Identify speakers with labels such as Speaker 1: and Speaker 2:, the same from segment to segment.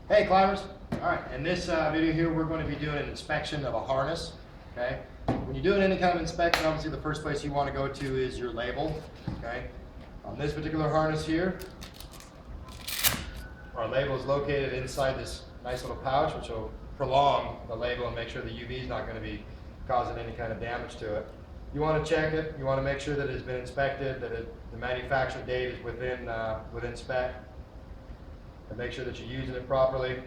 Speaker 1: Hey climbers! Alright, in this video here we're going to be doing an inspection of a harness. Okay? When you're doing any kind of inspection, obviously the first place you want to go to is your label. Okay? On this particular harness here, our label is located inside this nice little pouch, which will prolong the label and make sure the UV is not going to be causing any kind of damage to it. You want to check it, you want to make sure that it's been inspected, that the manufacture date is within spec, and make sure that you're using it properly.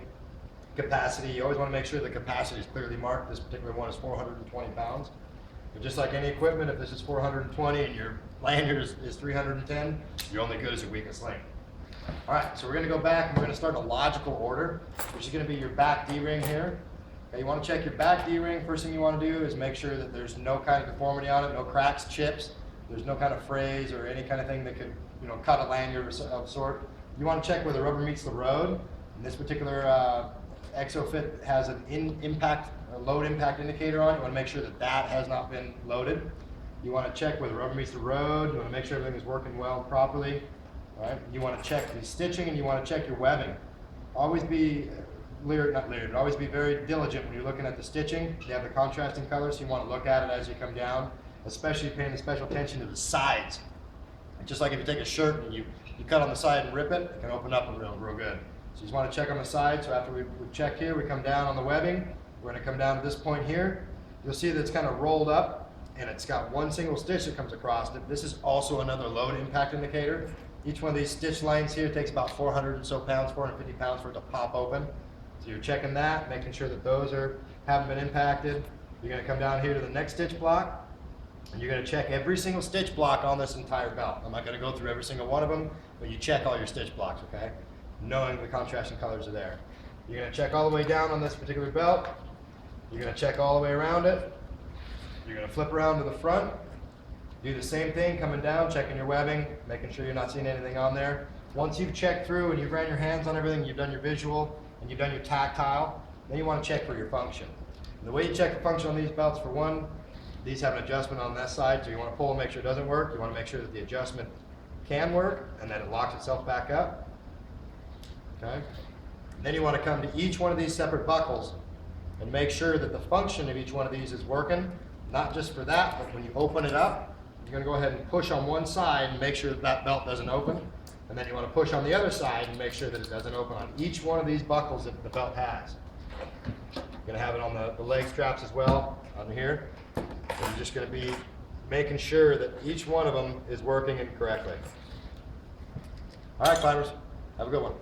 Speaker 1: Capacity, you always want to make sure the capacity is clearly marked. This particular one is 420 pounds. But just like any equipment, if this is 420 and your lanyard is 310, you're only good as your weakest link. All right, so we're going to go back and we're going to start in a logical order, which is going to be your back D-ring here. Okay, you want to check your back D-ring. First thing you want to do is make sure that there's no kind of deformity on it, no cracks, chips. There's no kind of frays or any kind of thing that could, cut a lanyard of sort. You want to check where the rubber meets the road. And this particular ExoFit has an load impact indicator on it. You want to make sure that that has not been loaded. You want to check where the rubber meets the road. You want to make sure everything is working well and properly. All right. You want to check the stitching and you want to check your webbing. Always be always be very diligent when you're looking at the stitching. You have the contrasting colors, so you want to look at it as you come down, especially paying special attention to the sides. And just like if you take a shirt and you cut on the side and rip it, it can open up real good. So you just want to check on the side. So after we've checked here, we come down on the webbing. We're going to come down to this point here. You'll see that it's kind of rolled up and it's got one single stitch that comes across it. This is also another load impact indicator. Each one of these stitch lines here takes about 400 and so pounds, 450 pounds for it to pop open. So you're checking that, making sure that those haven't been impacted. You're going to come down here to the next stitch block, and you're going to check every single stitch block on this entire belt. I'm not going to go through every single one of them, but you check all your stitch blocks, okay? Knowing the contrasting colors are there. You're going to check all the way down on this particular belt. You're going to check all the way around it. You're going to flip around to the front. Do the same thing, coming down, checking your webbing, making sure you're not seeing anything on there. Once you've checked through and you've ran your hands on everything, you've done your visual, and you've done your tactile, then you want to check for your function. And the way you check the function on these belts, for one, these have an adjustment on this side, so you want to pull and make sure it doesn't work. You want to make sure that the adjustment can work and that it locks itself back up. Okay? Then you want to come to each one of these separate buckles and make sure that the function of each one of these is working, not just for that, but when you open it up, you're going to go ahead and push on one side and make sure that that belt doesn't open. And then you want to push on the other side and make sure that it doesn't open on each one of these buckles that the belt has. You're going to have it on the leg straps as well, on here. And you're just going to be making sure that each one of them is working correctly. All right, climbers, have a good one.